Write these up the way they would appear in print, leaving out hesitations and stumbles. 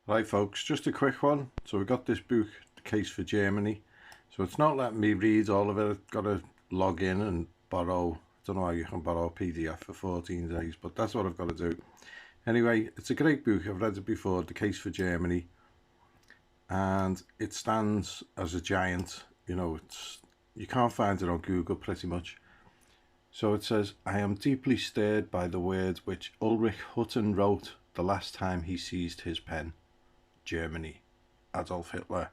Right folks, just a quick one. So we got this book, The Case for Germany. So it's not letting me read all of it. I've got to log in and borrow, I don't know how you can borrow a PDF for 14 days, but that's what I've got to do. Anyway, it's a great book. I've read it before, The Case for Germany. And it stands as a giant. You can't find it on Google pretty much. So it says, I am deeply stirred by the words which Ulrich Hutten wrote the last time he seized his pen. Germany, Adolf Hitler,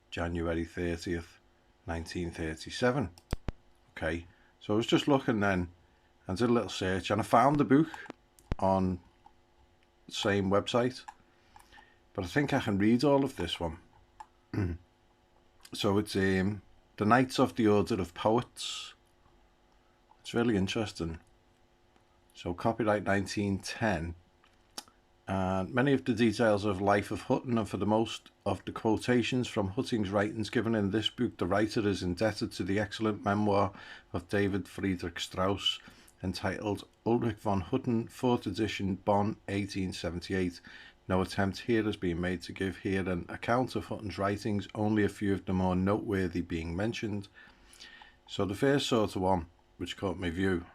January 30th, 1937. Okay, so I was just looking then and did a little search and I found the book on the same website, but I think I can read all of this one. So it's The Knights of the Order of Poets. It's really interesting. So copyright 1910. And many of the details of life of Hutten and for the most of the quotations from Hutting's writings given in this book, the writer is indebted to the excellent memoir of David Friedrich Strauss entitled Ulrich von Hutten, 4th edition, Bonn, 1878. No attempt here has been made to give here an account of Hutton's writings, only a few of the more noteworthy being mentioned. So the first sort of one, which caught my view.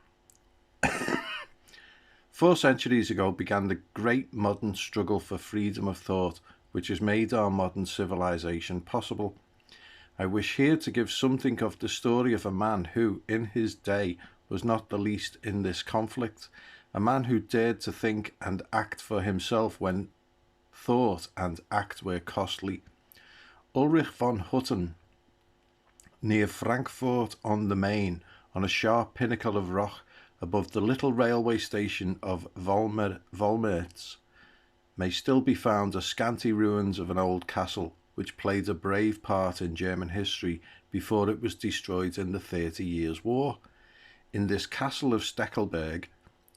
4 centuries ago began the great modern struggle for freedom of thought, which has made our modern civilization possible. I wish here to give something of the story of a man who, in his day, was not the least in this conflict, a man who dared to think and act for himself when thought and act were costly. Ulrich von Hutten, near Frankfurt on the Main, on a sharp pinnacle of rock, above the little railway station of Volmertz, may still be found the scanty ruins of an old castle which played a brave part in German history before it was destroyed in the 30 Years' War. In this castle of Steckelberg,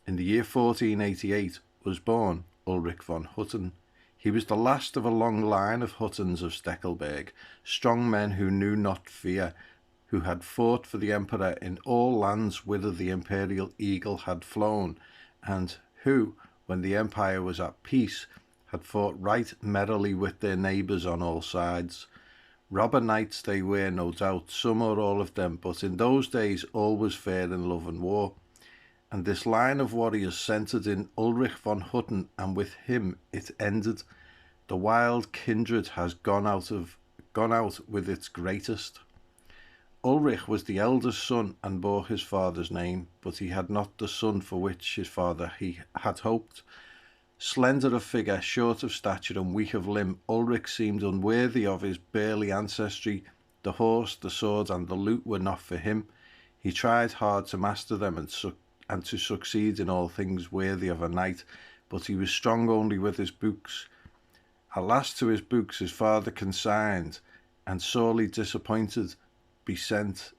in the year 1488, was born Ulrich von Hutten. He was the last of a long line of Huttens of Steckelberg, strong men who knew not fear, who had fought for the emperor in all lands whither the imperial eagle had flown, and who, when the empire was at peace, had fought right merrily with their neighbours on all sides. Robber knights they were, no doubt, some or all of them, but in those days all was fair in love and war. And this line of warriors centred in Ulrich von Hutten, and with him it ended. The wild kindred has gone out with its greatest. Ulrich was the eldest son and bore his father's name, but he had not the son for which his father he had hoped. Slender of figure, short of stature and weak of limb, Ulrich seemed unworthy of his burly ancestry. The horse, the sword and the lute were not for him. He tried hard to master them and to succeed in all things worthy of a knight, but he was strong only with his books. At last to his books his father consigned, and sorely disappointed, he sent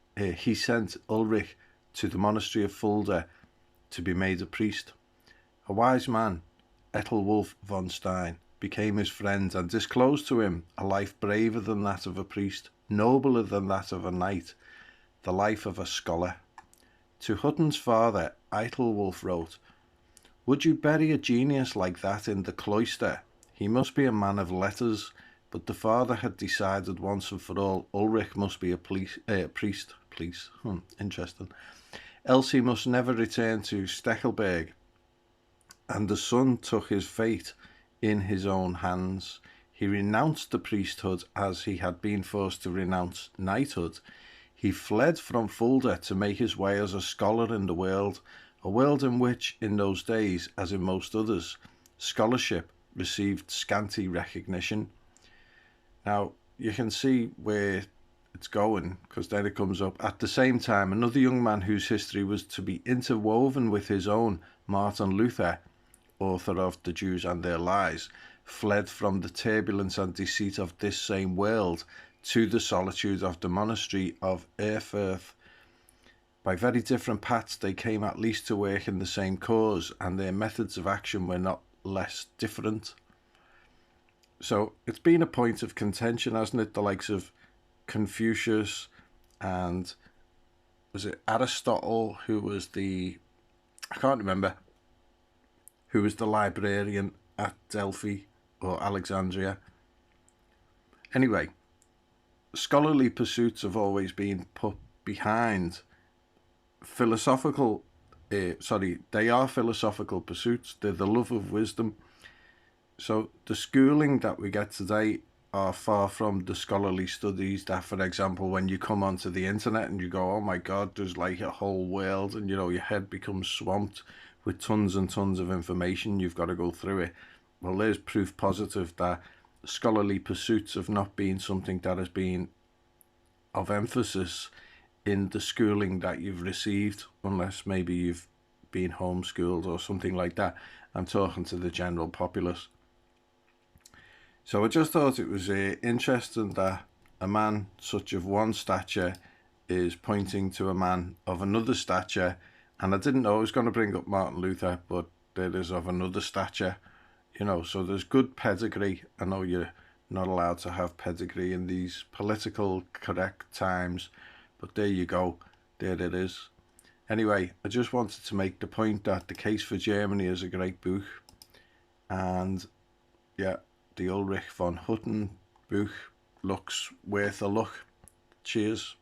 Ulrich to the monastery of Fulda to be made a priest. A wise man, Ethelwulf von Stein, became his friend and disclosed to him a life braver than that of a priest, nobler than that of a knight, the life of a scholar. To Hutton's father, Ethelwulf wrote, "Would you bury a genius like that in the cloister? He must be a man of letters." But the father had decided once and for all Ulrich must be a priest. Interesting. Else he must never return to Steckelberg. And the son took his fate in his own hands. He renounced the priesthood as he had been forced to renounce knighthood. He fled from Fulda to make his way as a scholar in the world, a world in which, in those days, as in most others, scholarship received scanty recognition. Now, you can see where it's going, because then it comes up. At the same time, another young man whose history was to be interwoven with his own, Martin Luther, author of The Jews and Their Lies, fled from the turbulence and deceit of this same world to the solitude of the monastery of Erfurt. By very different paths they came at least to work in the same cause, and their methods of action were not less different. So it's been a point of contention, hasn't it? The likes of Confucius and was it Aristotle, who was I can't remember, who was the librarian at Delphi, or Alexandria. Anyway, scholarly pursuits have always been put behind philosophical, they are philosophical pursuits. They're the love of wisdom. So the schooling that we get today are far from the scholarly studies that, for example, when you come onto the internet and you go, oh my God, there's like a whole world, and your head becomes swamped with tons and tons of information. You've got to go through it. Well, there's proof positive that scholarly pursuits have not been something that has been of emphasis in the schooling that you've received, unless maybe you've been homeschooled or something like that. I'm talking to the general populace. So I just thought it was interesting that a man such of one stature is pointing to a man of another stature. And I didn't know I was going to bring up Martin Luther, but there is of another stature, so there's good pedigree. I know you're not allowed to have pedigree in these political correct times, but there you go, there it is. Anyway, I just wanted to make the point that The Case for Germany is a great book, and yeah, the Ulrich von Hutten book looks worth a look. Cheers.